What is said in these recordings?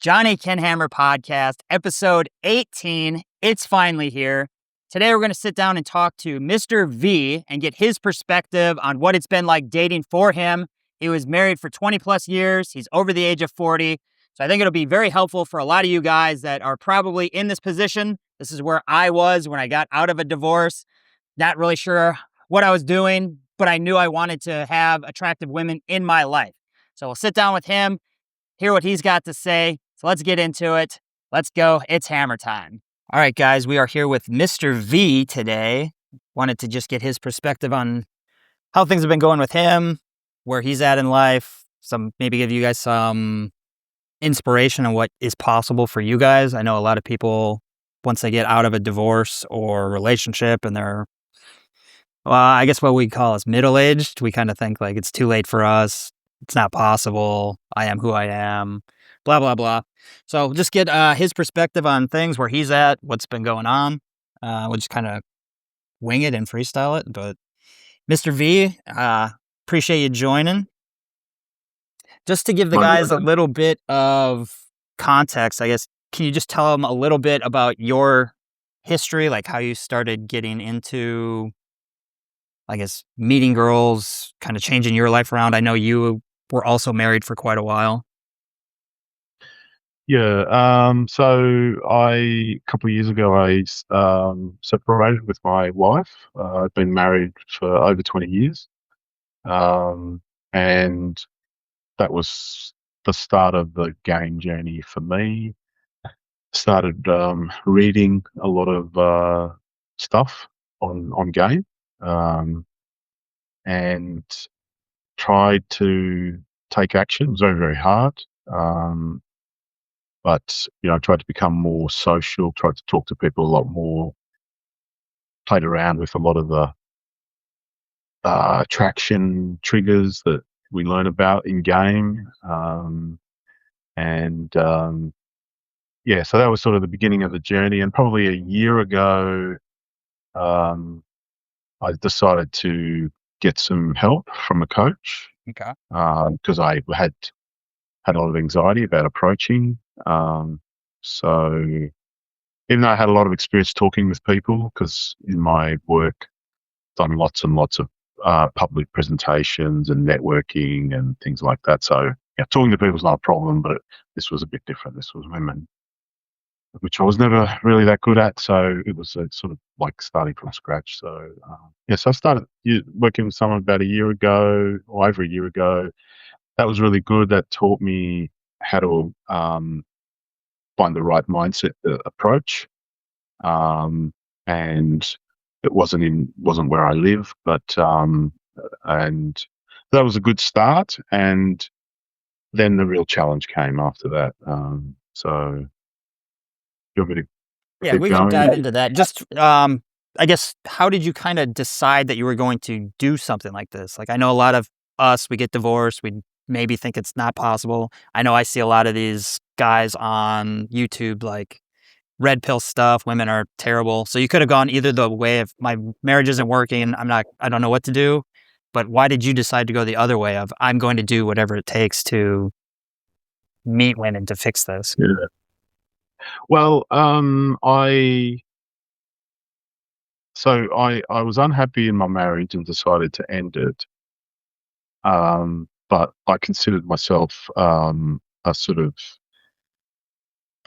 Johnny Kendhammer podcast, episode 18. It's finally here. Today, we're going to sit down and talk to Mr. V and get his perspective on what it's been like dating for him. He was married for 20 plus years. He's over the age of 40. So I think it'll be very helpful for a lot of you guys that are probably in this position. This is where I was when I got out of a divorce. Not really sure what I was doing, but I knew I wanted to have attractive women in my life. So we'll sit down with him, hear what he's got to say. So let's get into it. Let's go. It's hammer time. All right, guys, we are here with Mr. V today. Wanted to just get his perspective on how things have been going with him, where he's at in life, maybe give you guys some inspiration on what is possible for you guys. I know a lot of people, once they get out of a divorce or relationship and they're, well, I guess what we call is middle-aged, we kind of think like it's too late for us. It's not possible. I am who I am, blah, blah, blah. So just get his perspective on things, where he's at, what's been going on. We'll just kind of wing it and freestyle it. But Mr. V, appreciate you joining. Just to give the guys a little bit of context, I guess, can you just tell them a little bit about your history, like how you started getting into, I guess, meeting girls, kind of changing your life around? I know you were also married for quite a while. Yeah. So a couple of years ago, I separated with my wife. I've been married for over 20 years. And that was the start of the game journey for me. Started reading a lot of stuff on game, and tried to take action. It was very, very hard. But, I tried to become more social, tried to talk to people a lot more, played around with a lot of the attraction triggers that we learn about in game. So that was sort of the beginning of the journey. And probably a year ago, I decided to get some help from a coach. Okay. Because I had a lot of anxiety about approaching. So even though I had a lot of experience talking with people, because in my work, I've done lots and lots of public presentations and networking and things like that. So talking to people is not a problem, but this was a bit different. This was women, which I was never really that good at. So it was sort of like starting from scratch. So so I started working with someone about a year ago, or over a year ago. That was really good. That taught me how to find the right mindset approach. And it wasn't where I live, but and that was a good start. And then the real challenge came after that. So you want me to Yeah, keep we can going? dive into that. Just, I guess, how did you kind of decide that you were going to do something like this? Like, I know a lot of us, we get divorced, we maybe think it's not possible. I know I see a lot of these guys on YouTube, like red pill stuff, women are terrible. So you could have gone either the way of my marriage isn't working, I don't know what to do. But why did you decide to go the other way of I'm going to do whatever it takes to meet women to fix this? Yeah. Well, I was unhappy in my marriage and decided to end it. But I considered myself a sort of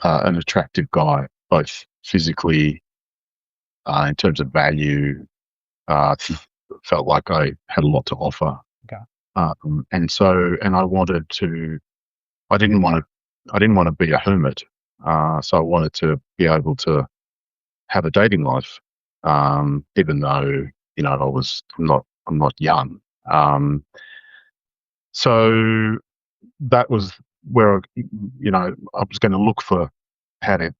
an attractive guy, both physically, in terms of value. Felt like I had a lot to offer. Okay. And I didn't want to be a hermit. So I wanted to be able to have a dating life, even though I'm not young. So that was where I was going to look for how to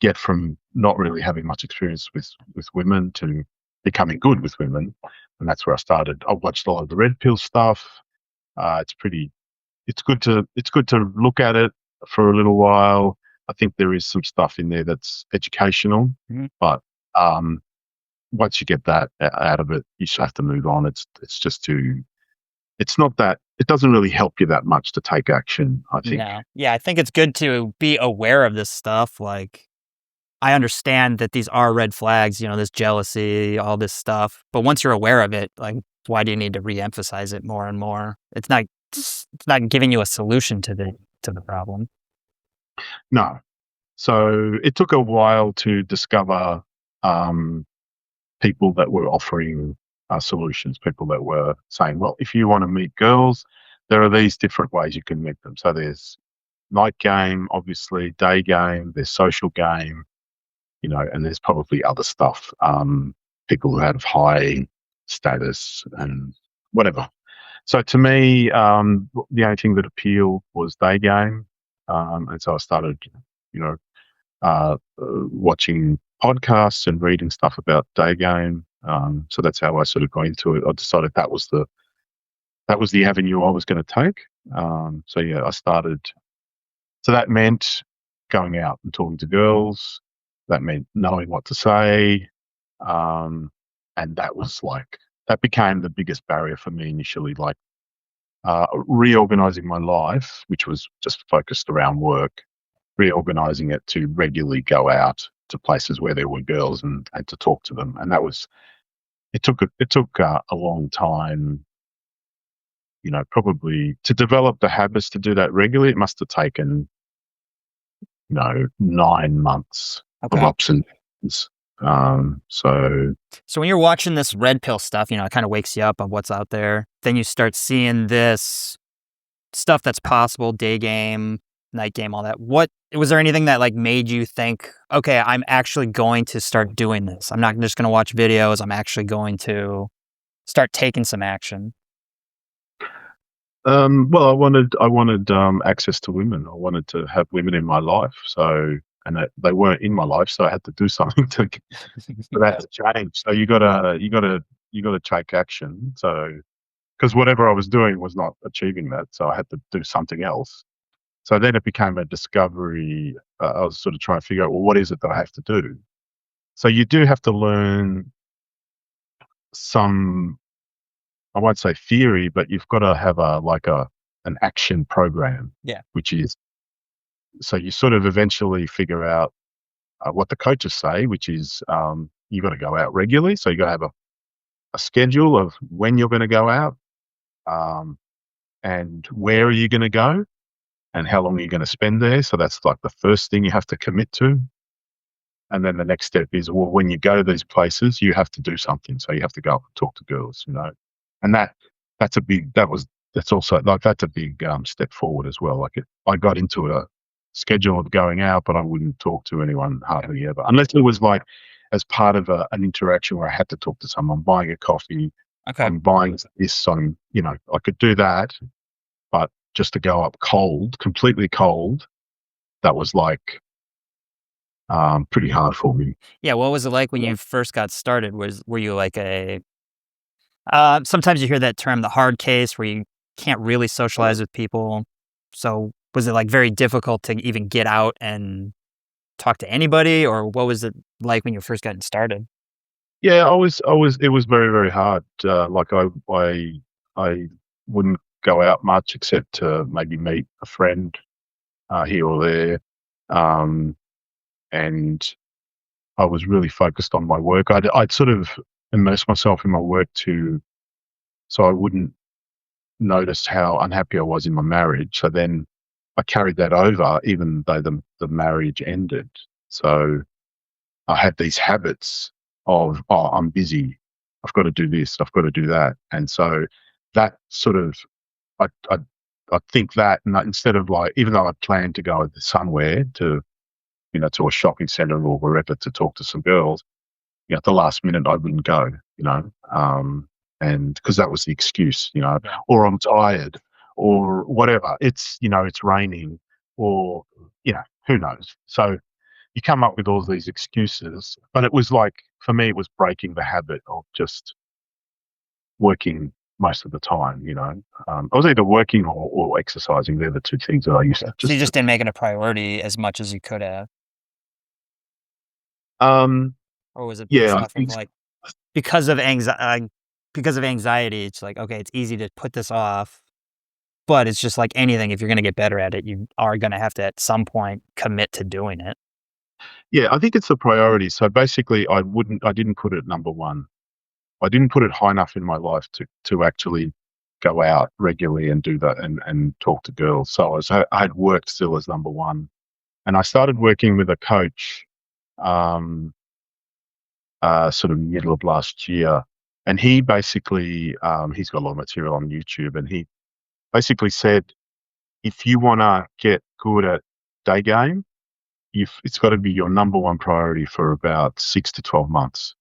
get from not really having much experience with women to becoming good with women, and that's where I started. I watched a lot of the red pill stuff. It's good to look at it for a little while. I think there is some stuff in there that's educational, but once you get that out of it, you just have to move on. It's not that it doesn't really help you that much to take action, I think. No. Yeah, I think it's good to be aware of this stuff. Like, I understand that these are red flags, this jealousy, all this stuff. But once you're aware of it, like, why do you need to re-emphasize it more and more? It's not giving you a solution to the problem. No. So it took a while to discover um, people that were offering solutions, people that were saying, well, if you want to meet girls, there are these different ways you can meet them. So there's night game, obviously, day game, there's social game, and there's probably other stuff. People who have high status and whatever. So to me, the only thing that appealed was day game. And so I started, you know, watching podcasts and reading stuff about day game. So that's how I sort of got into it. I decided that was the avenue I was going to take. So yeah, I started. So that meant going out and talking to girls. That meant knowing what to say, and that became the biggest barrier for me initially. Like reorganizing my life, which was just focused around work, reorganizing it to regularly go out to places where there were girls and to talk to them. And it took a long time, probably to develop the habits to do that regularly. It must have taken, 9 months of Okay. ups and downs. So So when you're watching this red pill stuff, it kind of wakes you up on what's out there. Then you start seeing this stuff that's possible, day game, night game, all that. What was there anything that like made you think, okay, I'm actually going to start doing this. I'm not just going to watch videos. I'm actually going to start taking some action. well, I wanted access to women. I wanted to have women in my life. So, and they weren't in my life, so I had to do something for that to change. So you gotta take action. So, because whatever I was doing was not achieving that, so I had to do something else. So then it became a discovery. I was sort of trying to figure out, well, what is it that I have to do? So you do have to learn some, I won't say theory, but you've got to have an action program, Yeah. which is, so you sort of eventually figure out what the coaches say, which is you got to go out regularly. So you got to have a schedule of when you're going to go out, um, and where are you going to go, and how long are you going to spend there. So that's like the first thing you have to commit to. And then the next step is, well, when you go to these places, you have to do something. So you have to go up and talk to girls, and that's a big, that's also like, that's a big step forward as well. Like I got into a schedule of going out, but I wouldn't talk to anyone hardly ever, unless it was like as part of an interaction where I had to talk to someone, buying a coffee, Okay. I'm buying this, I could do that, but just to go up cold, completely cold, that was like pretty hard for me. Yeah. What was it like when you first got started? Were you like sometimes you hear that term, the hard case, where you can't really socialize with people. So was it like very difficult to even get out and talk to anybody, or what was it like when you first getting started? Yeah, it was very, very hard. Like I wouldn't go out much except to maybe meet a friend here or there, um, and I was really focused on my work. I'd sort of immerse myself in my work so I wouldn't notice how unhappy I was in my marriage. So then I carried that over, even though the marriage ended. So I had these habits of, oh, I'm busy. I've got to do this. I've got to do that. And so that sort of, I, I, I think that, and instead of like, even though I planned to go somewhere to a shopping center or wherever to talk to some girls, at the last minute I wouldn't go, and because that was the excuse, Yeah. or I'm tired or whatever. It's raining or, who knows. So you come up with all these excuses, but it was like, for me, it was breaking the habit of just working most of the time. I was either working or exercising. They're the two things that I used Okay. to So you just do. just didn't make it a priority as much as you could have, Um, or was it yeah, based I off of think, like because of anxiety? Because of anxiety, it's like okay, it's easy to put this off. But it's just like anything, if you're gonna get better at it, you are gonna have to, at some point, commit to doing it. Yeah, I think it's the priority. So basically, I didn't put it at number one. I didn't put it high enough in my life to actually go out regularly and do that and talk to girls. So I had work still as number one, and I started working with a coach, um, sort of middle of last year, and he basically he's got a lot of material on YouTube, and he basically said, if you want to get good at day game, it's got to be your number one priority for about 6 to 12 months.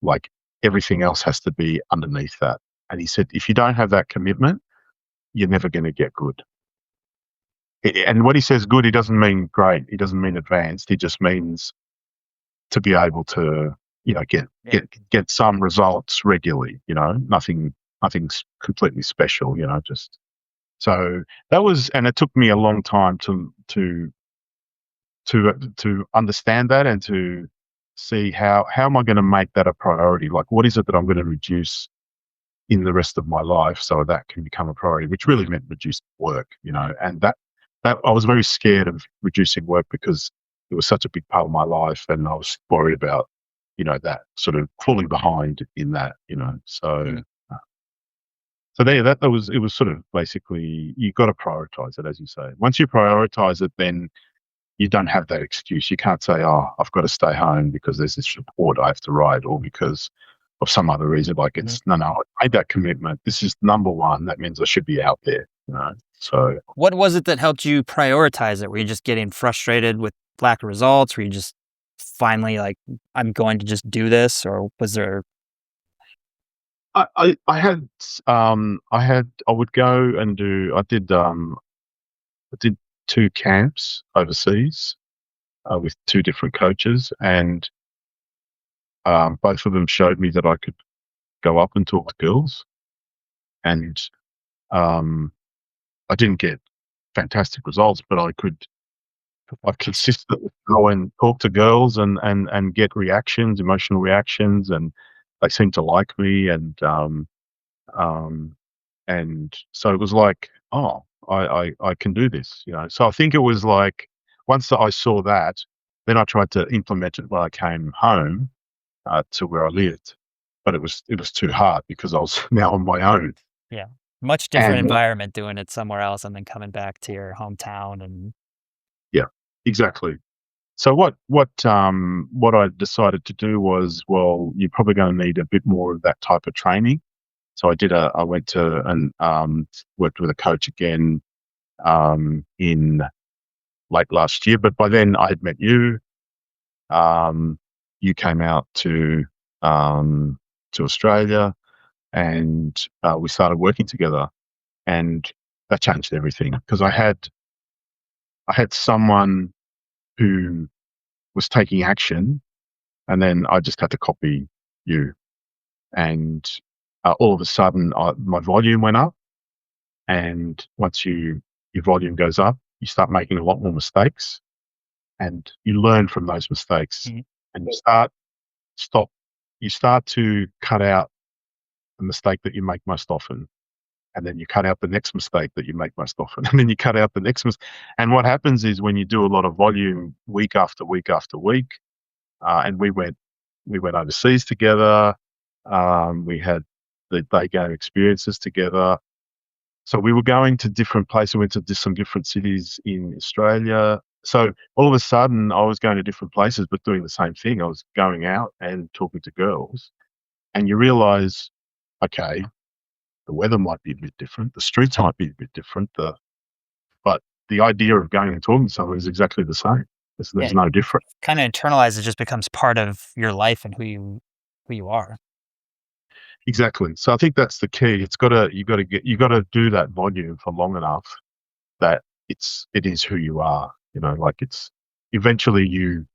Like, everything else has to be underneath that. And he said, if you don't have that commitment, you're never going to get good. And when he says good, he doesn't mean great. He doesn't mean advanced. He just means to be able to, get Yeah. get some results regularly. Nothing's completely special. Just so that was, and it took me a long time to understand that and to see how am I going to make that a priority? Like, what is it that I'm going to reduce in the rest of my life so that can become a priority, which really meant reduced work, and that I was very scared of reducing work because it was such a big part of my life, and I was worried about, that sort of falling behind in that, so. Mhm. uh, So there, it was sort of basically, you got to prioritize it, as you say. Once you prioritize it, then you don't have that excuse. You can't say, "Oh, I've got to stay home because there's this report I have to write," or because of some other reason. Like, Mhm. it's no, I made that commitment. This is number one. That means I should be out there. So What was it that helped you prioritize it? Were you just getting frustrated with lack of results? Were you just finally like, "I'm going to just do this," or was there? I would go and I did 2 camps overseas with 2 different coaches, and both of them showed me that I could go up and talk to girls, and um, I didn't get fantastic results, but I consistently go and talk to girls and get reactions, emotional reactions, and they seem to like me, um, and so it was like, oh, I can do this. So I think it was like, once I saw that, then I tried to implement it when I came home to where I lived, but it was too hard because I was now on my own, Yeah. Much different and environment doing it somewhere else and then coming back to your hometown and yeah, exactly. So what I decided to do was, well, you're probably going to need a bit more of that type of training. So I went to and worked with a coach again in late last year. But by then I had met you. Um, you came out um, to Australia, and we started working together, and that changed everything because I had someone who was taking action, and then I just had to copy you. And all of a sudden, my volume went up. And once your volume goes up, you start making a lot more mistakes, and you learn from those mistakes, Mhm. and stop. You start to cut out the mistake that you make most often, and then you cut out the next mistake that you make most often, and then you cut out the next mistake. And what happens is, when you do a lot of volume week after week after week, and we went overseas together. We had the day game experiences together. So we were going to different places. We went to some different cities in Australia. So all of a sudden, I was going to different places, but doing the same thing. I was going out and talking to girls, and you realise, okay, the weather might be a bit different, the streets might be a bit different, but the idea of going and talking to someone is exactly the same. There's Yeah, no difference. kinda internalize it, just becomes part of your life and who you are. Exactly. So I think that's the key. You gotta do that volume for long enough that it is who you are. Like, it's eventually you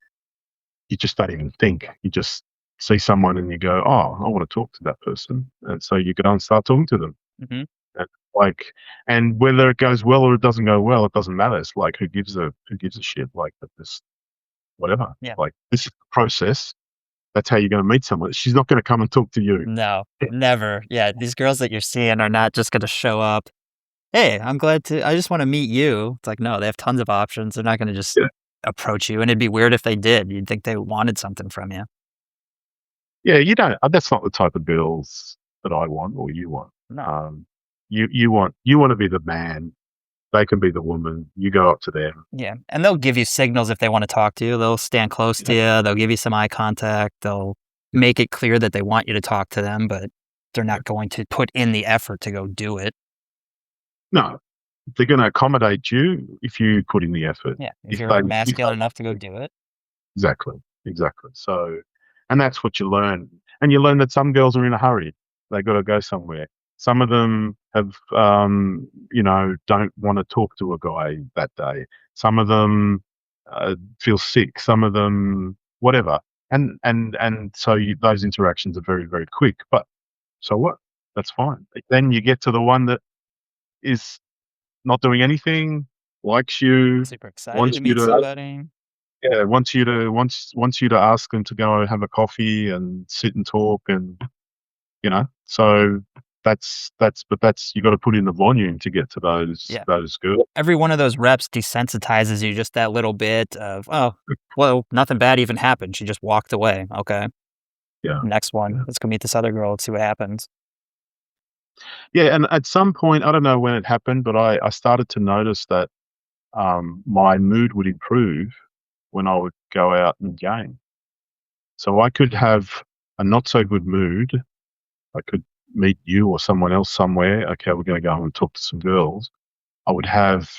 just don't even think. You just see someone and you go, "Oh, I want to talk to that person," and so you go and start talking to them. Mhm. And like, and whether it goes well or it doesn't go well, it doesn't matter. It's like, who gives a shit? Like, this, whatever. Yeah. Like, this is the process. That's how you're going to meet someone. She's not going to come and talk to you. No, never. Yeah, these girls that you're seeing are not just gonna show up "Hey, I'm glad to I just wanna meet you." It's like, no, they have tons of options. They're not gonna just Yeah. approach you, and it'd be weird if they did. You'd think they wanted something from you. Yeah, you don't that's not the type of girls that I want or you want. No. Um, you wanna be the man, they can be the woman, you go up to them. Yeah, and they'll give you signals if they wanna talk to you. They'll stand close to Yeah. you, they'll give you some eye contact, they'll make it clear that they want you to talk to them, but they're Yeah. not going to put in the effort to go do it. No, they're gonna accommodate you if you put in the effort. Yeah, if If you're they masculine enough to go do it. exactly, exactly. So and that's what you learn. And you learn that some girls are in a hurry. They gotta go somewhere. Some of them have, don't wanna talk to a guy that day. Some of them, feel sick. Some of them whatever. And so those interactions are very, very quick. But so what? That's fine. Then you get to the one that is not doing anything, likes you, Super excited wants to you meet to somebody. yeah, wants you to ask them to go have a coffee and sit and talk and, so that's you gotta put in the volume to get to those Yeah. those girls. Every one of those reps desensitizes you just that little bit of, "Oh, well, nothing bad even happened. She just walked away. Okay, Yeah, next one. yeah. Let's go meet this other girl. Let's see what happens." Yeah, and at some point, I don't know when it happened, but I started to notice that, my mood would improve when I would go out and game. So I could have a not so good mood. I could meet you or someone else somewhere. Okay, we're gonna go and talk to some girls. I would have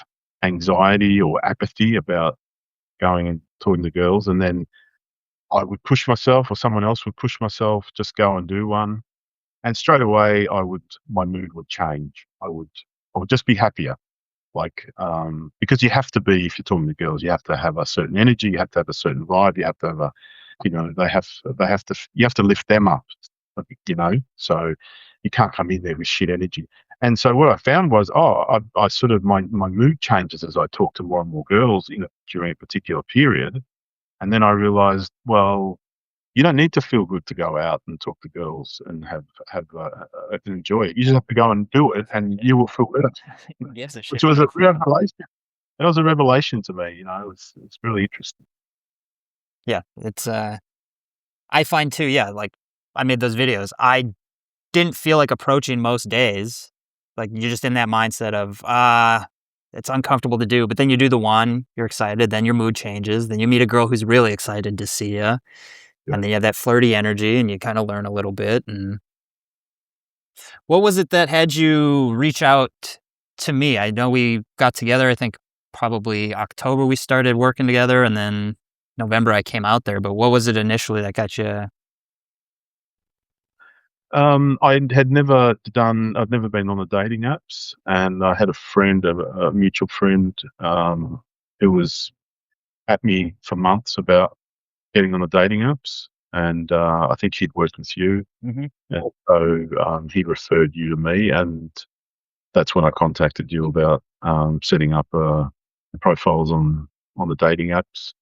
anxiety or apathy about going and talking to girls, and then I would push myself or someone else would push myself, just go and do one, and straight away my mood would change. I would just be happier. Like, because you have to be if you're talking to girls, you have to have a certain energy, you have to have a certain vibe, you have to have a, you have to lift them up, so you can't come in there with shit energy. And so what I found was, I sort of my mood changes as I talk to more and more girls during a particular period, and then I realized, well, you don't need to feel good to go out and talk to girls and enjoy it. You just have to go and do it, and you will feel better. Who gives a Which shit was what a you feel? revelation. It was a revelation to me. It's really interesting. Yeah, it's, I find too, yeah, like, I made those videos. I didn't feel like approaching most days. Like, you're just in that mindset of, it's uncomfortable to do, but then you do the one, you're excited, then your mood changes, then you meet a girl who's really excited to see you, Yeah. and then you have that flirty energy, and you kinda learn a little bit, and what was it that had you reach out to me? I know we got together, I think probably October we started working together, and then November I came out there, but what was it initially that got you? I'd never been on the dating apps, and I had a friend, a mutual friend, who was at me for months about getting on the dating apps, and I think he'd worked with you, Mhm, and so he referred you to me, and that's when I contacted you about setting up profiles on the dating apps.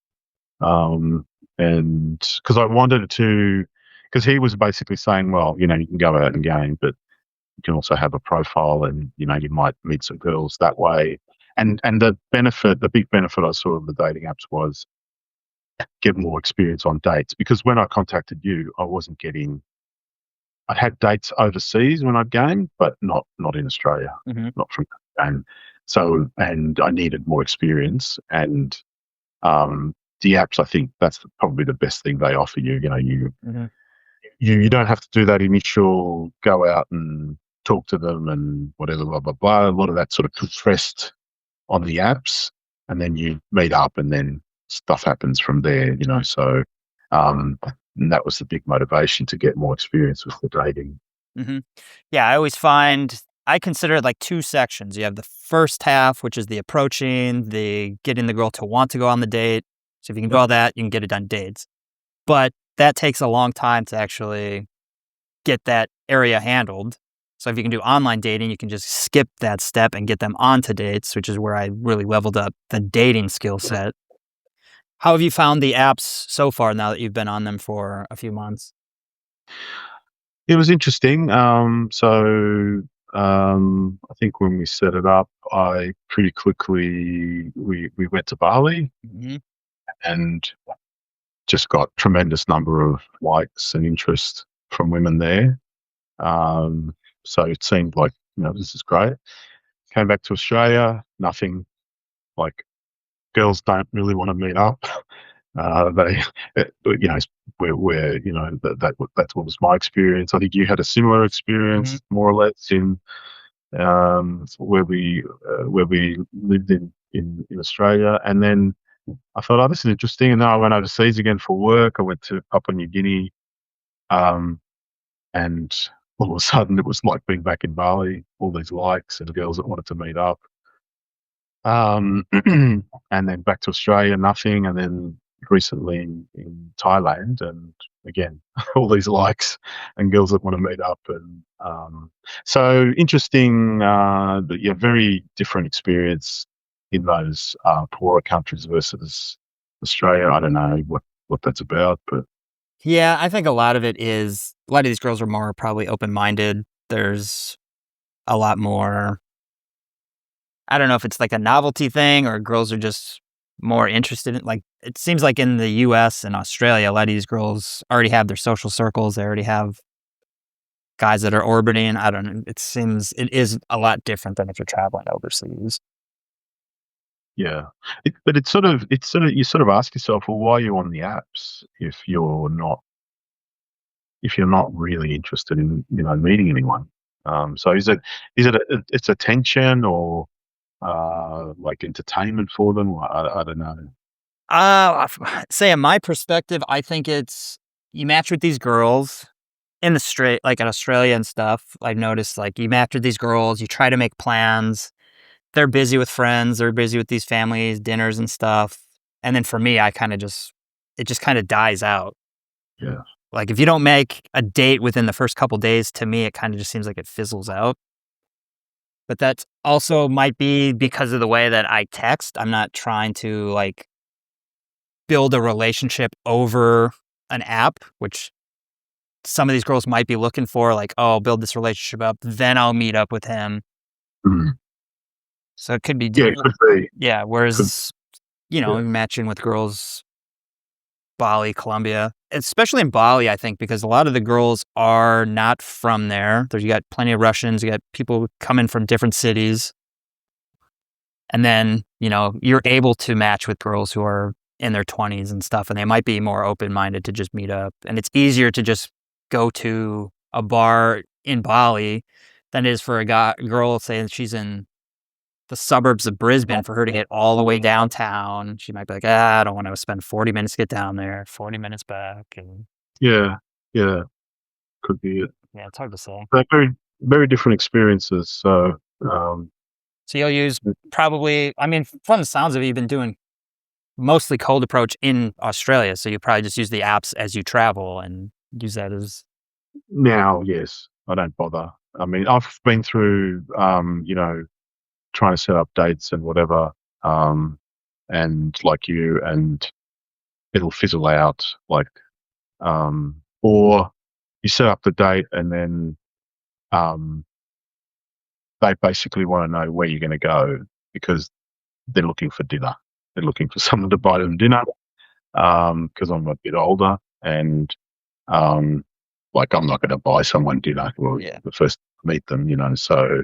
Um, and because I wanted to, because he was basically saying, well, you can go out and game, but you can also have a profile, and you might meet some girls that way. And the big benefit I saw of the dating apps was get more experience on dates. Because when I contacted you, I wasn't getting. I'd had dates overseas when I'd gamed, but not in Australia, mhm, not from and so and I needed more experience and the apps, I think that's probably the best thing they offer you. mhm, You don't have to do that initial go out and talk to them and whatever, blah, blah, blah. A lot of that sort of compressed on the apps, and then you meet up and then stuff happens from there. So, and that was the big motivation to get more experience with the dating. mhm. Yeah, I always find I consider it like 2 sections. You have the first half, which is the approaching, the getting the girl to want to go on the date. So if you can do all that, you can get it on dates. But that takes a long time to actually get that area handled. So if you can do online dating, you can just skip that step and get them onto dates, which is where I really leveled up the dating skill set. How have you found the apps so far now that you've been on them for a few months? It was interesting. So I think when we set it up, I pretty quickly we went to Bali Mhm. and just got tremendous number of likes and interest from women there. So it seemed like, this is great. Came back to Australia, nothing. Like, girls don't really want to meet up. They, that's what was my experience. I think you had a similar Mhm. experience, more or less, in where we lived in Australia. And then I thought, oh, this is interesting. And then I went overseas again for work. I went to Papua New Guinea, um, and all of a sudden it was like being back in Bali. All these likes and girls that wanted to meet up. And then back to Australia, nothing. And then recently in Thailand, and again, all these likes and girls that want to meet up. And so interesting, but yeah, very different experience in those poorer countries versus Australia. I don't know what that's about, but Yeah, I think a lot of it is a lot of these girls are more probably open-minded. There's a lot more. I don't know if it's like a novelty thing or girls are just more interested in, like, it seems like in the US and Australia, a lot of these girls already have their social circles. They already have guys that are orbiting. I don't know. It seems it is a lot different than if you're traveling overseas. yeah. But you sort of ask yourself, well, why are you on the apps if you're not really interested in meeting anyone? So it's attention or like entertainment for them? I don't know. Say in my perspective, I think it's you match with these girls in the straight, like in Australia and stuff. I've noticed like you match with these girls, you try to make plans. They're busy with friends, they're busy with these families, dinners and stuff. And then for me, I kind of just it just kind of dies out. Yeah. Like if you don't make a date within the first couple days, to me, it kind of just seems like it fizzles out. But that also might be because of the way that I text. I'm not trying to like build a relationship over an app, which some of these girls might be looking for, like, "Oh, I'll build this relationship up, then I'll meet up with him." Mm. So it could be Yeah, it could be. yeah, Could whereas, Yeah. matching with girls, Bali, Colombia, especially in Bali, I think, because a lot of the girls are not from there. There's you got plenty of Russians, you got people coming from different cities, and then, you're able to match with girls who are in their 20s and stuff, and they might be more open-minded to just meet up, and it's easier to just go to a bar in Bali than it is for a girl, saying she's in the suburbs of Brisbane, for her to get all the way downtown. She might be like, "Ah, I don't wanna spend 40 minutes to get down there, 40 minutes back," and Yeah. Yeah. Could be it. yeah, it's hard to say. They're very, very different experiences. So, um, So you'll use probably I mean, from the sounds of it, you've been doing mostly cold approach in Australia, so you probably just use the apps as you travel and use that as now, yes, I don't bother. I mean, I've been through, trying to set up dates and whatever, and like you, and it'll fizzle out. Like, or you set up the date and then um, they basically want to know where you're going to go because they're looking for dinner. They're looking for someone to buy them dinner because I'm a bit older and um, like I'm not going to buy someone dinner or yeah. the first meet them, So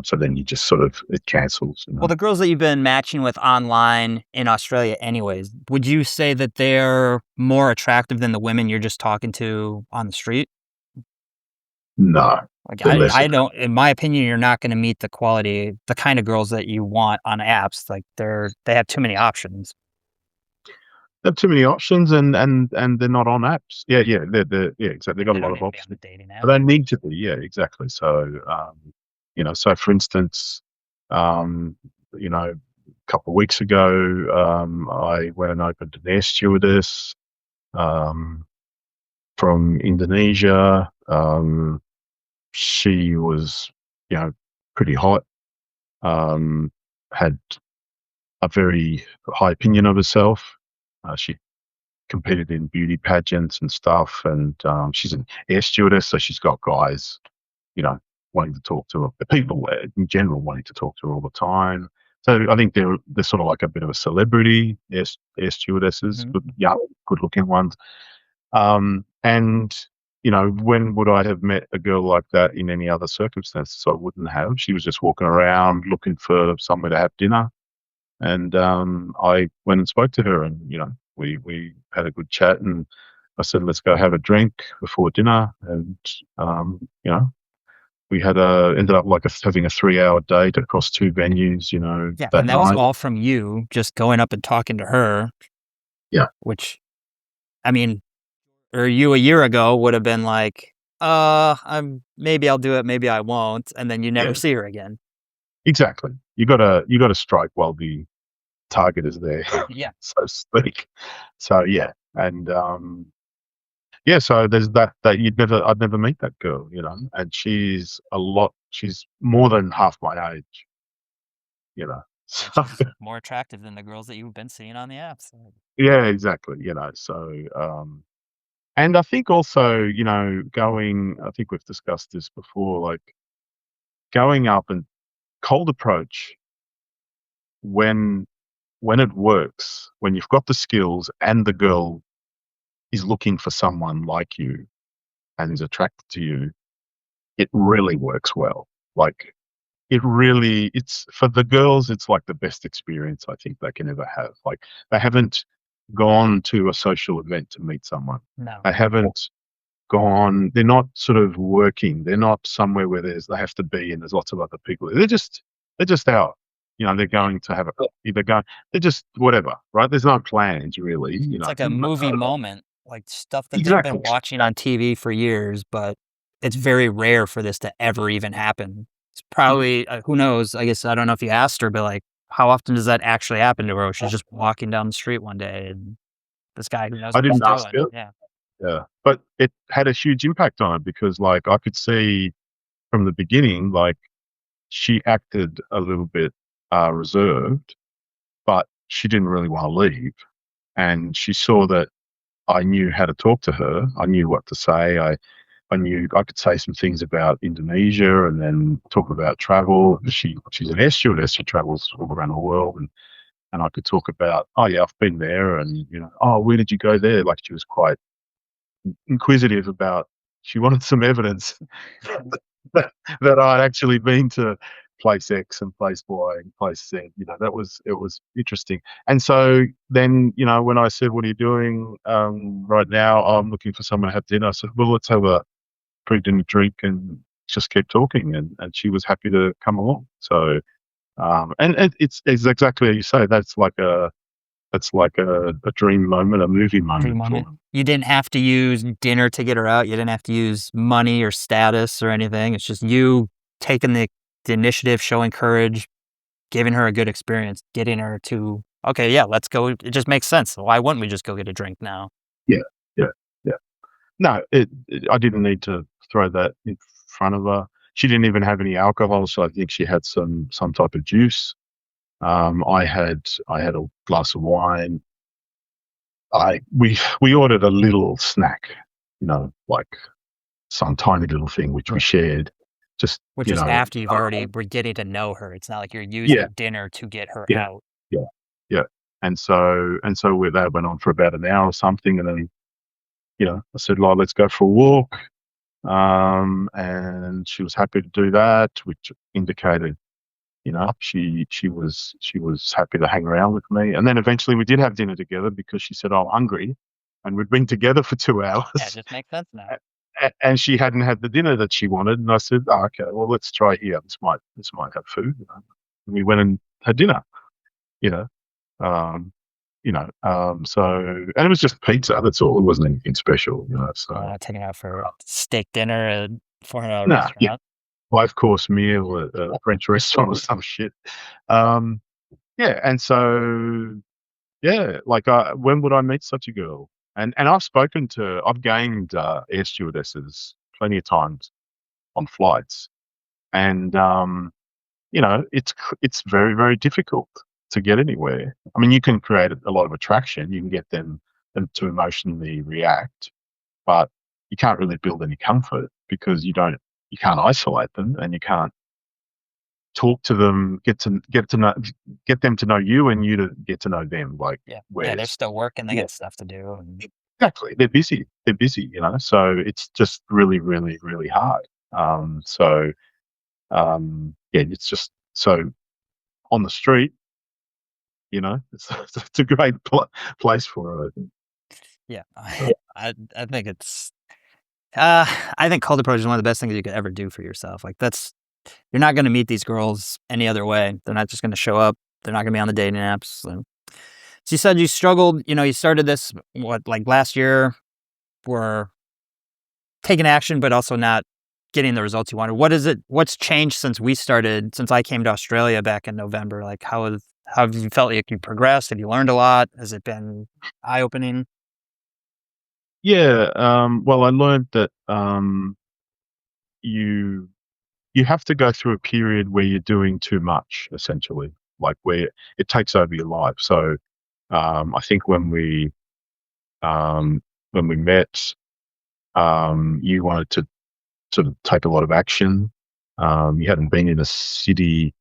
so then you just sort of it cancels. Well, the girls that you've been matching with online in Australia anyways, would you say that they're more attractive than the women you're just talking to on the street? No, Like, they're less. I don't in my opinion, you're not gonna meet the kind of girls that you want on apps, like, they have too many options. They have too many options and they're not on apps. Yeah, yeah, they're yeah, exactly. They've got They a lot don't of need to be on the options. dating But app. they need to be, yeah, exactly. So, so for instance, um, a couple of weeks ago, I went and opened an air stewardess um, from Indonesia. She was, pretty hot. Had a very high opinion of herself. She competed in beauty pageants and stuff, and she's an air stewardess, so she's got guys, you know, wanting to talk to her. The people in general wanting to talk to her all the time. So I think they're sort of like a bit of a celebrity, air stewardesses, Mhm. good, young, good-looking ones. And when would I have met a girl like that in any other circumstances? I wouldn't have. She was just walking around looking for somewhere to have dinner, and I went and spoke to her, and we had a good chat, and I said, let's go have a drink before dinner, and we had ended up like having a 3-hour date across 2 venues, Yeah, that and that was night. all from you just going up and talking to her, Yeah, which, I mean, or you a year ago would have been like, I'm maybe I'll do it, maybe I won't, and then you never yeah, see her again. exactly. You gotta strike while the target is there, Yeah. so to speak. So yeah, and yeah, so there's that I'd never meet that girl, and she's more than half my age, you know. And So she's more attractive than the girls that you've been seeing on the apps. yeah, exactly, so and I think also, I think we've discussed this before, like going up and cold approach when it works, when you've got the skills and the girl is looking for someone like you and is attracted to you, it really works well. Like it's for the girls, it's like the best experience I think they can ever have. Like they haven't gone to a social event to meet someone. No. They haven't they're not sort of working. They're not somewhere where they have to be and there's lots of other people. They're just out. They're Yeah. going to have a coffee. They're just whatever, right? There's no plans really, It's like a movie moment, like stuff that they've been Exactly. watching on TV for years, but it's very rare for this to ever even happen. It's probably, who knows? I guess I don't know if you asked her, but like, how often does that actually happen to her? She's just walking down the street one day and this guy who knows I what he's didn't ask doing. her. Yeah. Yeah. But it had a huge impact on her because like I could see from the beginning, like she acted a little bit reserved, but she didn't really want to leave. And she saw that I knew how to talk to her. I knew what to say. I knew I could say some things about Indonesia and then talk about travel. She's an air stewardess. She travels all around the world, and I could talk about, oh yeah, I've been there, and oh, where did you go there? Like she was quite inquisitive about. She wanted some evidence that I'd actually been to place X and place Y and place Z. It was interesting. And so then, when I said, "What are you doing right now?" "Oh, I'm looking for someone to have dinner." I said, "Well, let's have a pre-dinner drink and just keep talking." And she was happy to come along. So, and it's exactly how you say. That's like a dream moment, a movie Dream moment for moment. them. You didn't have to use dinner to get her out. You didn't have to use money or status or anything. It's just you taking the initiative, showing courage, giving her a good experience, getting her to, okay, yeah, let's go. It just makes sense. Why wouldn't we just go get a drink now? Yeah, yeah, yeah. No, I didn't need to throw that in front of her. She didn't even have any alcohol, so I think she had some type of juice. I had a glass of wine. We ordered a little snack, like some tiny little thing which we Right. shared. Just Which is after you've already were getting to know her. It's not like you're yeah, using dinner to get her yeah, out. yeah, yeah. And so that went on for about an hour or something, and then I said, "Like, let's go for a walk." And she was happy to do that, which indicated, she was happy to hang around with me. And then eventually we did have dinner together because she said, "Oh, I'm hungry," and we'd been together for 2 Yeah, it hours, just makes sense now. and she hadn't had the dinner that she wanted. And I said, "Oh, okay, well, let's try here. This might have food." And we went and had dinner. You know, um, so and it was just pizza. That's all. It wasn't anything special. So Taking her out for steak dinner at a $400 no, yeah, restaurant. 5-course meal at a French restaurant or some shit. Um, yeah, and so yeah, like when would I meet such a girl? And I've gained air stewardesses plenty of times on flights, and it's very very difficult to get anywhere. I mean, you can create a lot of attraction, you can get them to emotionally react, but you can't really build any comfort because you don't. you can't isolate them, and you can't talk to them, get them to know you, and you to get to know them. Like, Yeah. Yeah, they're where's still working, they yeah, got stuff to do, and exactly. They're busy. They're busy, so it's just really, really, really hard. Yeah, it's just so on the street, it's a great place for it, I think. yeah. So, I think it's, I think cold approach is one of the best things you could ever do for yourself. Like, that's you're not gonna meet these girls any other way. They're not just gonna show up. They're not gonna be on the dating apps, and so you said you struggled, you started this, what, like, last year, for taking action, but also not getting the results you wanted. What's changed since I came to Australia back in November? Like, how have you felt like you progressed? Have you learned a lot? Has it been eye-opening? yeah, well, I learned that you you have to go through a period where you're doing too much, essentially, like where it takes over your life. So I think when we met, you wanted to sort of take a lot of action. You hadn't been in a city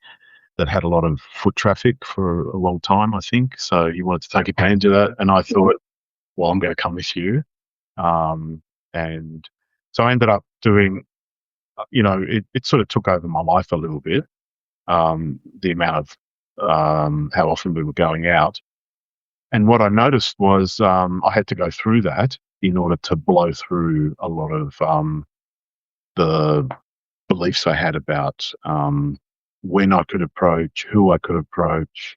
that had a lot of foot traffic for a long time, I think. So you wanted to take advantage of that. And I thought, well, I'm going to come with you. Um, and so I ended up doing, it sort of took over my life a little bit. The amount of how often we were going out. And what I noticed was I had to go through that in order to blow through a lot of the beliefs I had about when I could approach, who I could approach,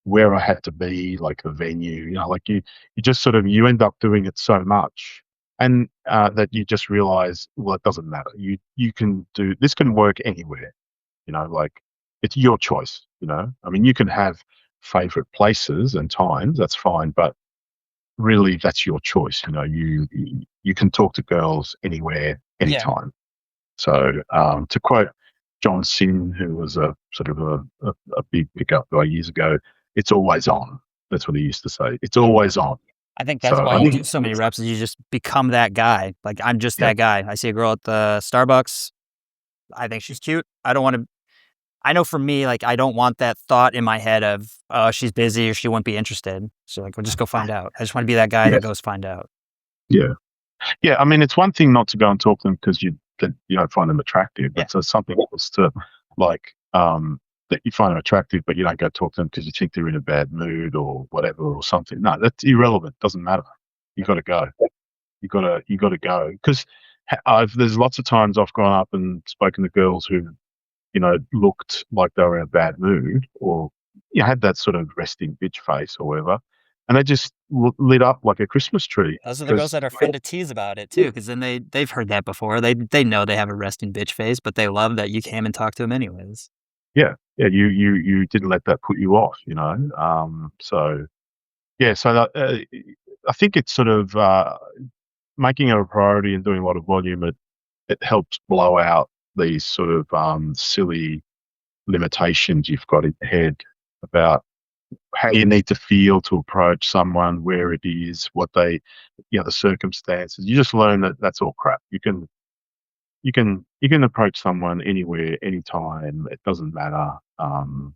where I had to be, like the venue. Like you just sort of you end up doing it so much, and that you just realize, well, it doesn't matter. You can do this. Can work anywhere. Like it's your choice. I mean, you can have favorite places and times. That's fine, but really, that's your choice. You can talk to girls anywhere, Yeah. anytime. So, to quote John Sin, who was a sort of a big pickup guy years ago, it's always on. That's what he used to say. It's always on. I think that's So why I you think, do so many reps is you just become that guy. Like, I'm just yeah, that guy. I see a girl at the Starbucks, I think she's cute. I know for me, like, I don't want that thought in my head of, "Oh, she's busy or she wouldn't be interested." So, like, "Well, just go find out." I just wanna be that guy yeah, that goes find out. yeah, yeah. I mean, it's one thing not to go and talk to them because you don't find them attractive. Yeah. But it's something else to like that you find them attractive, but you don't go talk to them because you think they're in a bad mood or whatever or something. No, that's irrelevant. Doesn't matter. You got to go. You got to go because there's lots of times I've gone up and spoken to girls who looked like they were in a bad mood or had that sort of resting bitch face or whatever, and they just lit up like a Christmas tree Those are the girls because that are fun to tease about it too, because then they've heard that before. They know they have a resting bitch face, but they love that you came and talked to them anyways. yeah, yeah, you didn't let that put you off, so yeah, so that, I think it's sort of making it a priority and doing a lot of volume. It helps blow out these sort of silly limitations you've got in your head about how you need to feel to approach someone, where it is, what they, the circumstances. You just learn that that's all crap. You can approach someone anywhere, anytime. It doesn't matter. And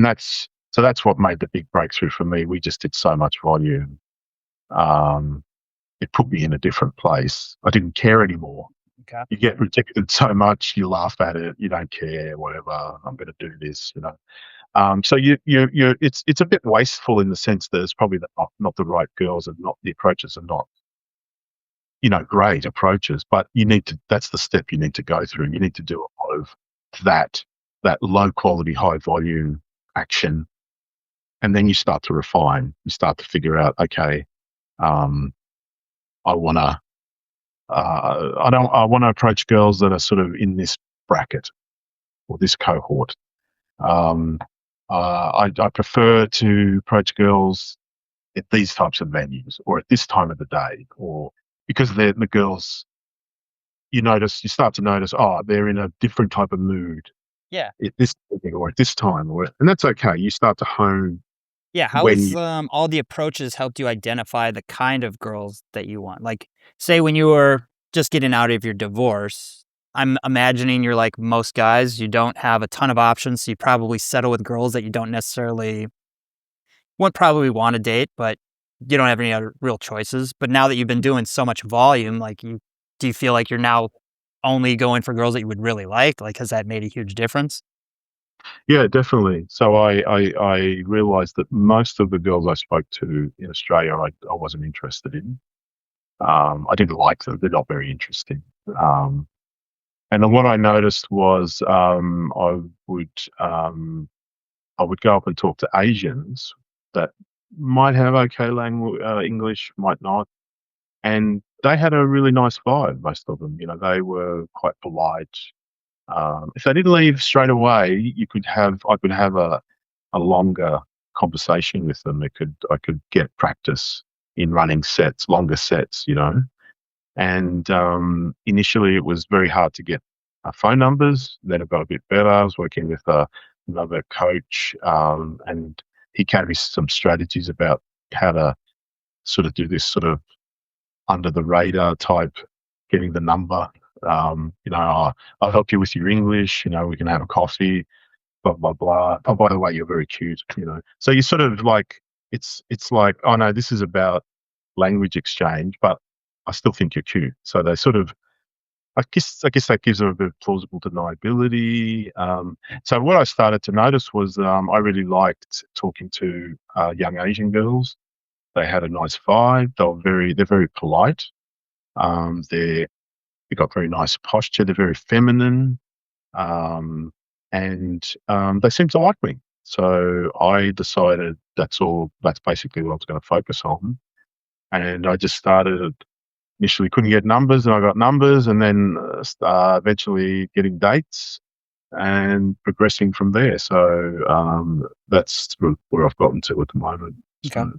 that's what made the big breakthrough for me. We just did so much volume. Um, it put me in a different place. I didn't care anymore. Okay. You get rejected so much, you laugh at it. You don't care. Whatever. I'm going to do this. So it's a bit wasteful in the sense that it's probably not the right girls and not the approaches are not great approaches, but that's the step you need to go through. You need to do a lot of that low quality, high volume action, and then you start to refine. You start to figure out, okay, um, I want to, I want to approach girls that are sort of in this bracket or this cohort. Um, I prefer to approach girls at these types of venues or at this time of the day, or because they're the girls you start to notice, oh, they're in a different type of mood Yeah. at this or at this time, and that's okay. You start to hone Yeah, how when has, you, all the approaches helped you identify the kind of girls that you want? Like, say when you were just getting out of your divorce, I'm imagining you're like most guys, you don't have a ton of options, so you probably settle with girls that you don't necessarily wouldn't probably want to date, but you don't have any other real choices. But now that you've been doing so much volume, like do you feel like you're now only going for girls that you would really like? Like, has that made a huge difference? Yeah, definitely. So I realized that most of the girls I spoke to in Australia, I wasn't interested in. I didn't like them. They're not very interesting. Um, and then what I noticed was would um, I would go up and talk to Asians that might have okay English, might not, and they had a really nice vibe. Most of them, they were quite polite. If they didn't leave straight away, I could have a longer conversation with them. I could get practice in running sets, longer sets. And initially, it was very hard to get phone numbers. Then it got a bit better. I was working with another coach, and he gave me some strategies about how to sort of do this sort of under the radar type, getting the number. I'll help you with your English. We can have a coffee. Blah blah blah. Oh, by the way, you're very cute. So you sort of like it's like, oh no, this is about language exchange, but I still think you're cute. So they sort of, I guess that gives them a bit of plausible deniability. So what I started to notice was I really liked talking to young Asian girls. They had a nice vibe. They're very polite. They've got very nice posture. They're very feminine, and they seem to like me. So I decided that's basically what I was going to focus on. And I just started initially couldn't get numbers, and I got numbers, and then eventually getting dates and progressing from there. So that's sort of where I've gotten to at the moment. Okay. So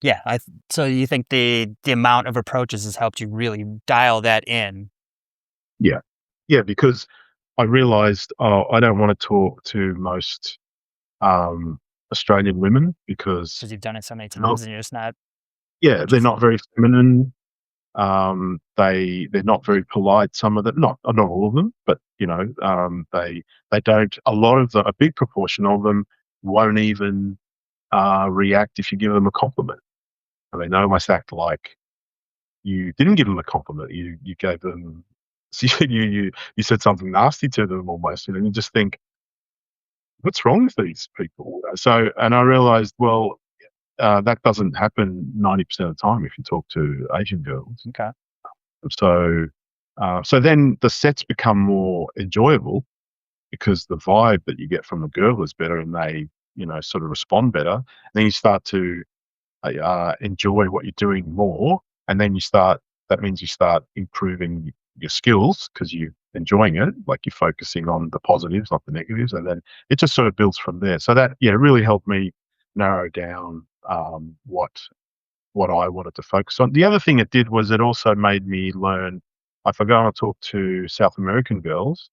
Yeah. So you think the amount of approaches has helped you really dial that in yeah, yeah, because I realised, I don't want to talk to most Australian women because because you've done it so many they're not, times and you're just not yeah, they're not interested. very feminine. They're not very polite. Some of them, not all of them, but they don't. A lot of them, a big proportion of them, won't even react if you give them a compliment. And they almost act like you didn't give them a compliment. You gave them, so you said something nasty to them almost. And you just think, what's wrong with these people? So, and I realized, well, that doesn't happen 90% of the time if you talk to Asian girls. Okay. So, so then the sets become more enjoyable because the vibe that you get from the girl is better, and they, sort of respond better. And then you start to enjoy what you're doing more, and then that means you start improving your skills because you're enjoying it, like you're focusing on the positives, not the negatives, and then it just sort of builds from there. So that, yeah, really helped me narrow down what I wanted to focus on. The other thing it did was it also made me learn. If I go and talk to South American girls,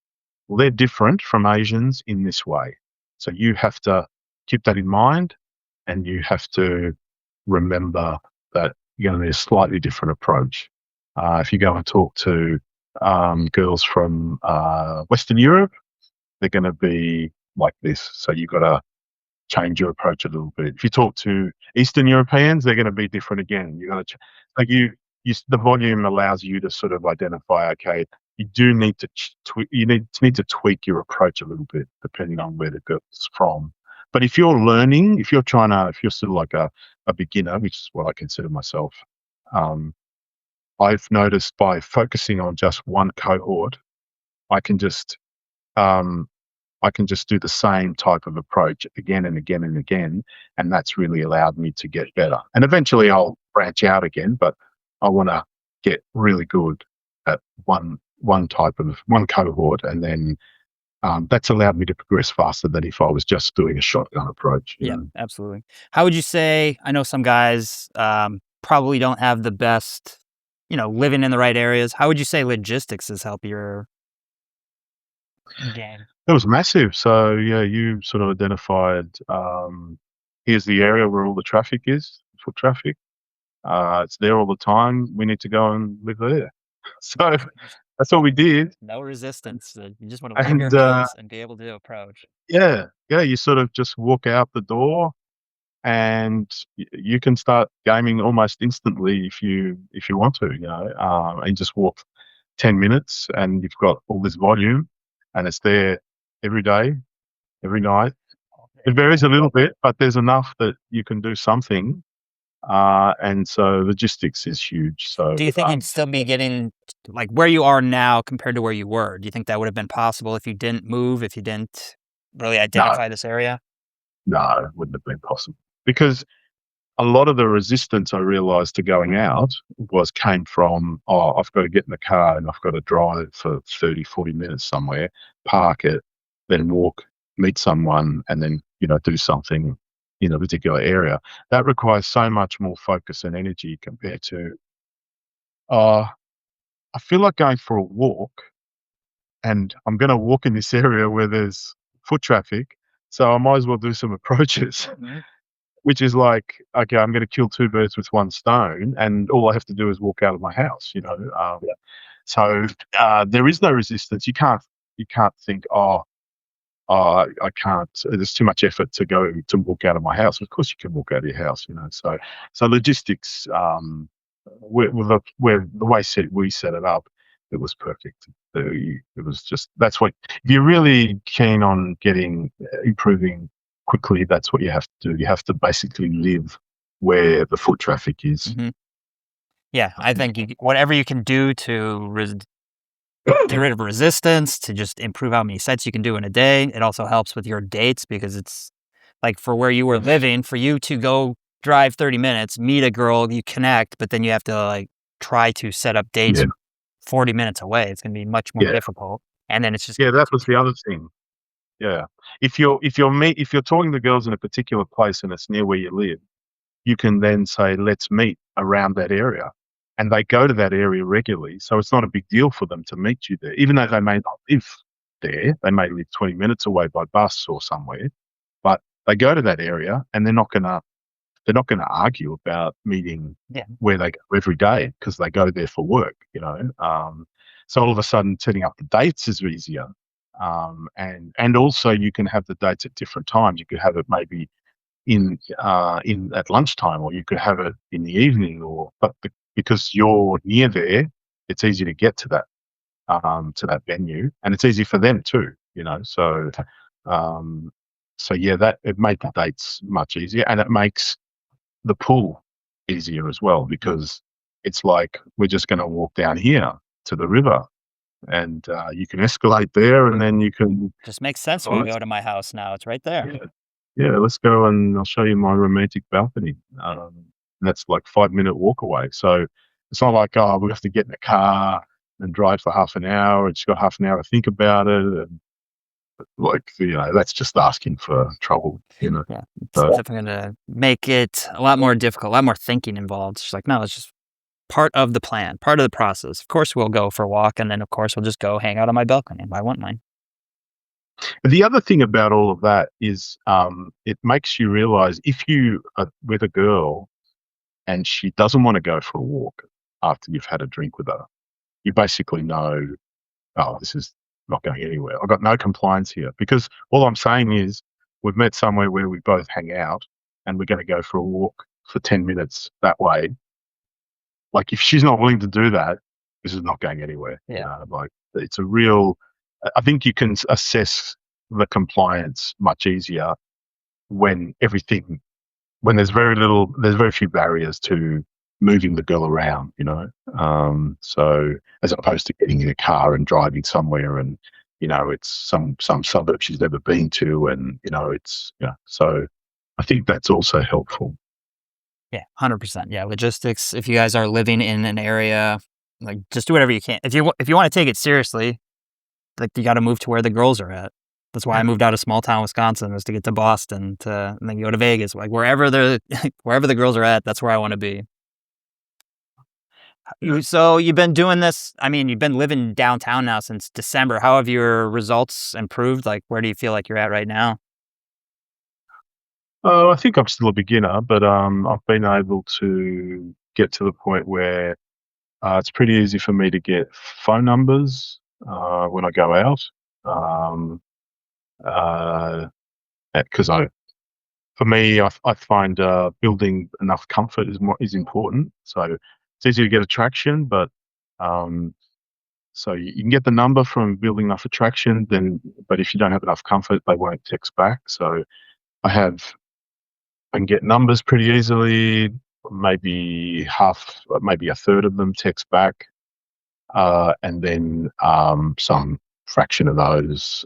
well, they're different from Asians in this way. So you have to keep that in mind, and you have to remember that you're going to need a slightly different approach. If you go and talk to girls from Western Europe, they're going to be like this. So you've got to change your approach a little bit. If you talk to Eastern Europeans, they're going to be different again. You got to like the volume allows you to sort of identify. Okay, you do need to need to tweak your approach a little bit depending on where the girl's from. But if you're learning, if you're sort of like a beginner, which is what I consider myself, um, I've noticed by focusing on just one cohort, I can just um, I can just do the same type of approach again and again and again, and that's really allowed me to get better. And eventually, I'll branch out again, but I want to get really good at one cohort, and then that's allowed me to progress faster than if I was just doing a shotgun approach. Yeah, absolutely. How would you say, I know some guys probably don't have the best, living in the right areas. How would you say logistics has helped your game? It was massive. So yeah, you sort of identified. Here's the area where all the traffic is, foot traffic. It's there all the time. We need to go and live there. So That's what we did. No resistance. You just want to leave your And house and be able to approach. yeah, yeah, you sort of just walk out the door and you can start gaming almost instantly if you want to, and just walk 10 minutes and you've got all this volume and it's there every day, every night. It varies a little bit, but there's enough that you can do something. And so logistics is huge. So Do you think you'd still be getting like where you are now compared to where you were? Do you think that would have been possible if you didn't move, if you didn't really no, identify this area? no, it wouldn't have been possible because a lot of the resistance I realized to going out came from, oh, I've got to get in the car and I've got to drive for 30, 40 minutes somewhere, park it, then walk, meet someone, and then, do something in a particular area. That requires so much more focus and energy compared to, uh, I feel like going for a walk and I'm going to walk in this area where there's foot traffic. So I might as well do some approaches. Mhm. Which is like, okay, I'm going to kill two birds with one stone, and all I have to do is walk out of my house. Yeah. So there is no resistance. You can't think, I can't. There's too much effort to go to walk out of my house. Of course, you can walk out of your house. So logistics. Where the way we set it up, it was perfect. It was just that's what if you're really keen on getting improving quickly. That's what you have to do. You have to basically live where the foot traffic is. Mhm. Yeah, I think whatever you can do to get rid of resistance, to just improve how many sets you can do in a day. It also helps with your dates because it's like for where you were living, for you to go drive 30 minutes, meet a girl, you connect, but then you have to like try to set up dates Yeah, 40 minutes away. It's going to be much more yeah, difficult. And then it's just, yeah. That was the other thing. Yeah, if you're talking to girls in a particular place and it's near where you live, you can then say, let's meet around that area. And they go to that area regularly. So it's not a big deal for them to meet you there, even though they may not live there. They may live 20 minutes away by bus or somewhere, but they go to that area and they're not going to argue about meeting yeah, where they go every day because they go there for work, so all of a sudden setting up the dates is easier. And also you can have the dates at different times. You could have it maybe in at lunchtime, or you could have it in the evening, because you're near there, it's easy to get to that venue, and it's easy for them too. Um, so yeah, that it made the dates much easier, and it makes the pool easier as well because it's like we're just going to walk down here to the river, and you can escalate there, and then you can. just makes sense when Oh, you go to my house now. It's right there. yeah. Yeah, let's go and I'll show you my romantic balcony. And that's like 5 minute walk away. So it's not like, oh, we have to get in a car and drive for half an hour. It's got half an hour to think about it. And that's just asking for trouble. Yeah, it's So definitely gonna make it a lot more difficult, a lot more thinking involved. It's like, no, it's just part of the plan, part of the process. Of course, we'll go for a walk, and then of course we'll just go hang out on my balcony. I want mine. the other thing about all of that is it makes you realize if you are with a girl and she doesn't want to go for a walk after you've had a drink with her, you basically know, oh, this is not going anywhere. I've got no compliance here because all I'm saying is we've met somewhere where we both hang out and we're going to go for a walk for 10 minutes that way. Like if she's not willing to do that, this is not going anywhere. Yeah. Like it's a real, I think you can assess the compliance much easier when there's very few barriers to moving the girl around. So as opposed to getting in a car and driving somewhere and, it's some suburb she's never been to and, so I think that's also helpful. Yeah, 100%. Yeah, logistics. If you guys are living in an area, like just do whatever you can. If you want to take it seriously, like you got to move to where the girls are at. That's why I moved out of small town Wisconsin was to get to Boston and then go to Vegas. Like wherever wherever the girls are at, that's where I want to be. So you've been doing this. I mean, you've been living downtown now since December. How have your results improved? Like, where do you feel like you're at right now? I think I'm still a beginner, but I've been able to get to the point where It's pretty easy for me to get phone numbers when I go out, because for me, I find building enough comfort is important. So it's easy to get attraction, but um, so you can get the number from building enough attraction. But if you don't have enough comfort, they won't text back. So I can get numbers pretty easily. Maybe a third of them text back, and then some fraction of those,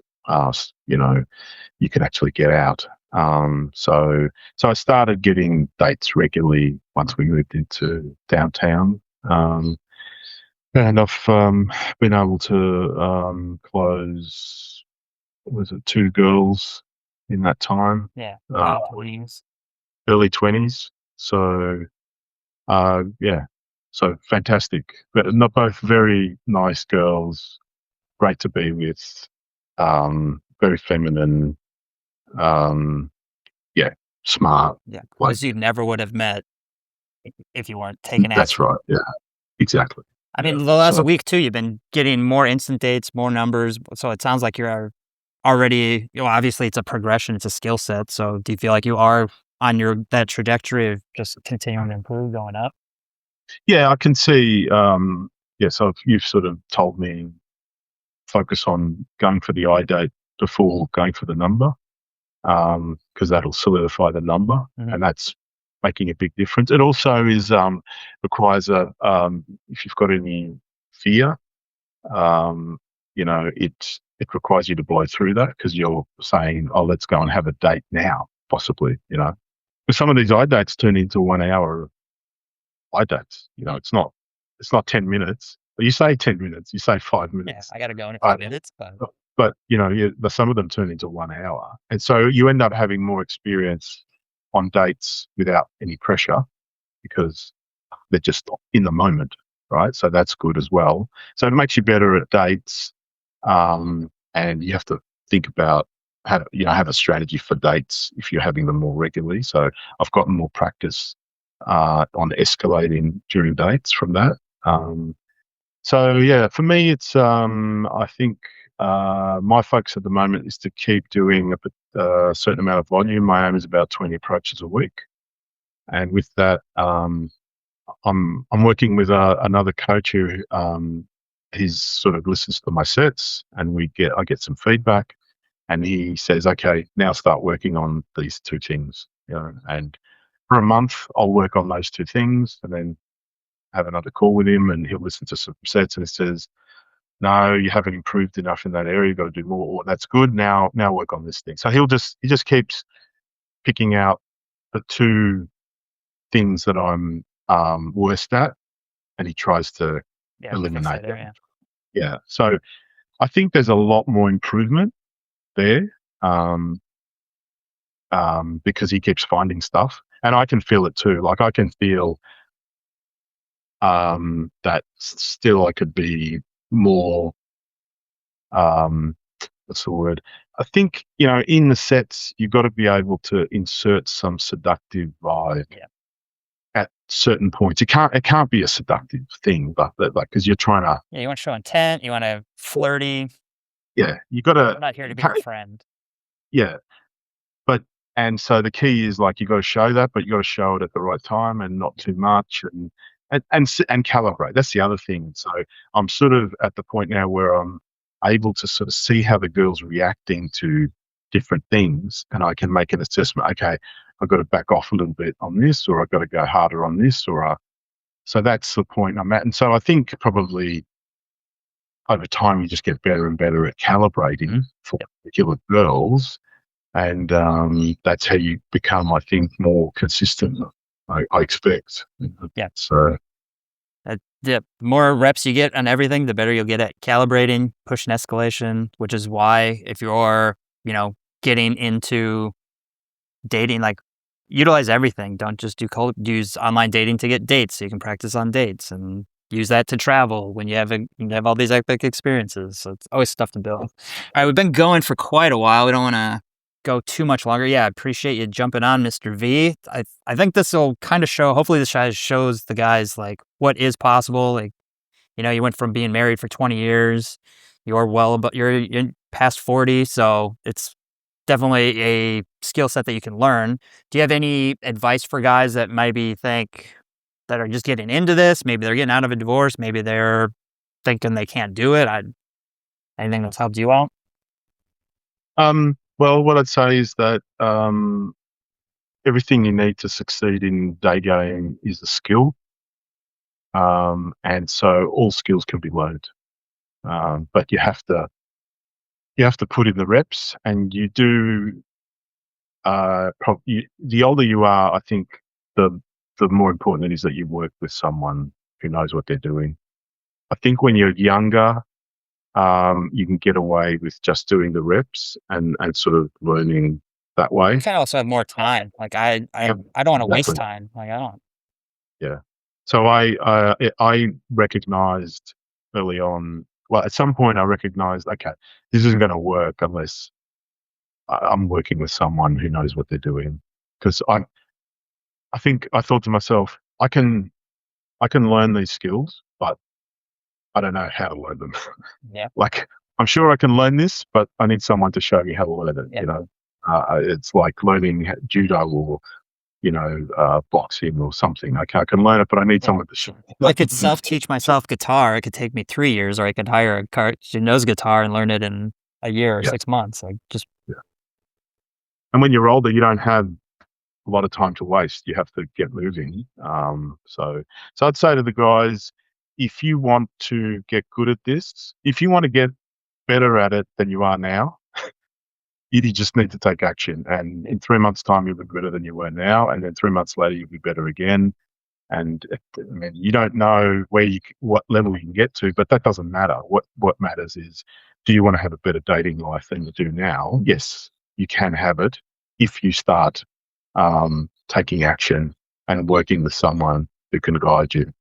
you can actually get out. So I started getting dates regularly once we moved into downtown, and I've been able to close. What was it, 2 girls in that time? Yeah. Uh, early 20s. So yeah, so fantastic. But not both very nice girls, great to be with, very feminine, yeah, smart. Yeah. Like, Boys you never would have met if you weren't taking that's action. right. Yeah, exactly. I Yeah. mean, the last So week too, you've been getting more instant dates, more numbers. So it sounds like you're already, obviously it's a progression, it's a skill set. So do you feel like you are on that trajectory of just continuing to improve, going up? yeah, I can see. Yeah, so you've sort of told me focus on going for the eye date before going for the number, because that'll solidify the number, Mhm. and that's making a big difference. It also requires if you've got any fear, it requires you to blow through that because you're saying, "Oh, let's go and have a date now," possibly. But some of these eye dates turn into 1 hour eye dates. It's not 10 minutes. You say 10 minutes, you say 5 minutes. I got to go in a few Uh, minutes, but but some of them turn into 1 hour, and so you end up having more experience on dates without any pressure because they're just in the moment, right? So that's good as well. So it makes you better at dates, and you have to think about how to, have a strategy for dates if you're having them more regularly. So I've gotten more practice on escalating during dates from that. So yeah, for me, it's I think my focus at the moment is to keep doing a certain amount of volume. My aim is about 20 approaches a week, and with that, I'm working with another coach who he's sort of listens to my sets, and I get some feedback, and he says, okay, now start working on these two things, and for a month I'll work on those two things, and then have another call with him, and he'll listen to some sets, and he says, no, you haven't improved enough in that area. You've got to do more. Or, that's good. Now work on this thing. So he just keeps picking out the two things that I'm worst at, and he tries to fix eliminate that them. area. Yeah. So I think there's a lot more improvement there, because he keeps finding stuff, and I can feel it too. Like I can feel that still I could be more. What's the word? I think, in the sets, you've got to be able to insert some seductive vibe at certain points. It can't be a seductive thing, but like, because you're trying to, Yeah, you want to show intent, you want to flirty. yeah, you got to, I'm not here to be your friend. yeah. But, and so the key is like, you got to show that, but you got to show it at the right time and not too much, and calibrate. That's the other thing. So I'm sort of at the point now where I'm able to sort of see how the girl's reacting to different things, and I can make an assessment. Okay, I've got to back off a little bit on this, or I've got to go harder on this, so that's the point I'm at. And so I think probably over time you just get better and better at calibrating for particular girls, and that's how you become, I think, more consistent. I expect. Yeah. So The more reps you get on everything, the better you'll get at calibrating, push and escalation, which is why if you're, getting into dating, like utilize everything. Don't just use online dating to get dates so you can practice on dates and use that to travel when you have all these epic experiences. So it's always stuff to build. All right, we've been going for quite a while. We don't want to go too much longer. Yeah, I appreciate you jumping on, Mr. V. I think this will kind of show, hopefully this shows the guys like what is possible. Like You went from being married for 20 years. You're past 40, so it's definitely a skill set that you can learn. Do you have any advice for guys that maybe think that are just getting into this? Maybe they're getting out of a divorce. Maybe they're thinking they can't do it. Anything that's helped you out? Well, what I'd say is that everything you need to succeed in day game is a skill, and so all skills can be learned. But you have to put in the reps, and you do. The older you are, I think the the more important it is that you work with someone who knows what they're doing. I think when you're younger, you can get away with just doing the reps and sort of learning that You way. kind of also have more time. Like Yep, I don't want to waste exactly. time. Like I don't. Yeah. So I recognized early on. Well, at some point, I recognized, okay, this isn't going to work unless I'm working with someone who knows what they're doing. Because I think I thought to myself, I can learn these skills, but I don't know how to learn them. Yeah. Like, I'm sure I can learn this, but I need someone to show me how to learn it. Yeah. It's like learning judo or boxing or something. Okay, I can learn it, but I need Yeah. someone to show me. I could self-teach myself guitar. It could take me 3 years, or I could hire a coach who knows guitar and learn it in a year or Yeah, 6 months. Like, just yeah. And when you're older, you don't have a lot of time to waste. You have to get moving. So I'd say to the guys, if you want to get good at this, if you want to get better at it than you are now, you just need to take action. And in 3 months' time, you'll be better than you were now. And then 3 months later, you'll be better again. And I mean, you don't know what level you can get to, but that doesn't matter. What matters is, do you want to have a better dating life than you do now? Yes, you can have it if you start taking action and working with someone who can guide you.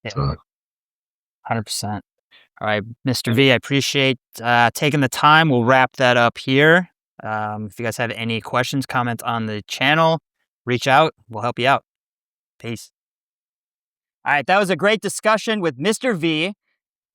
yeah, So 100%. All right, Mr. V, I appreciate taking the time. We'll wrap that up here. If you guys have any questions, comments on the channel, reach out. We'll help you out. Peace. All right, that was a great discussion with Mr. V.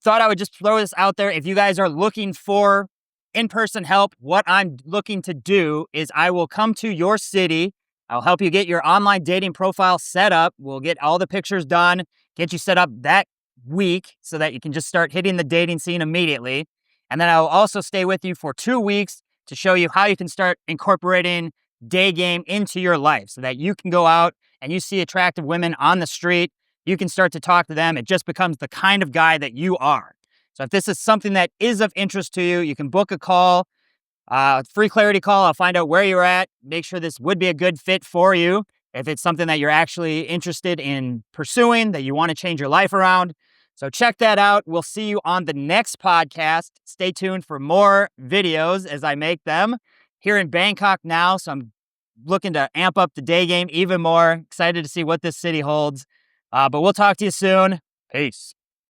Thought I would just throw this out there. If you guys are looking for in-person help, what I'm looking to do is I will come to your city. I'll help you get your online dating profile set up. We'll get all the pictures done, get you set up that week so that you can just start hitting the dating scene immediately. And then I'll also stay with you for 2 weeks to show you how you can start incorporating day game into your life so that you can go out and you see attractive women on the street. You can start to talk to them. It just becomes the kind of guy that you are. So if this is something that is of interest to you, you can book a call, free clarity call. I'll find out where you're at, make sure this would be a good fit for you. If it's something that you're actually interested in pursuing, that you want to change your life around. So check that out. We'll see you on the next podcast. Stay tuned for more videos as I make them here in Bangkok now. So I'm looking to amp up the day game even more. Excited to see what this city holds. But we'll talk to you soon. Peace.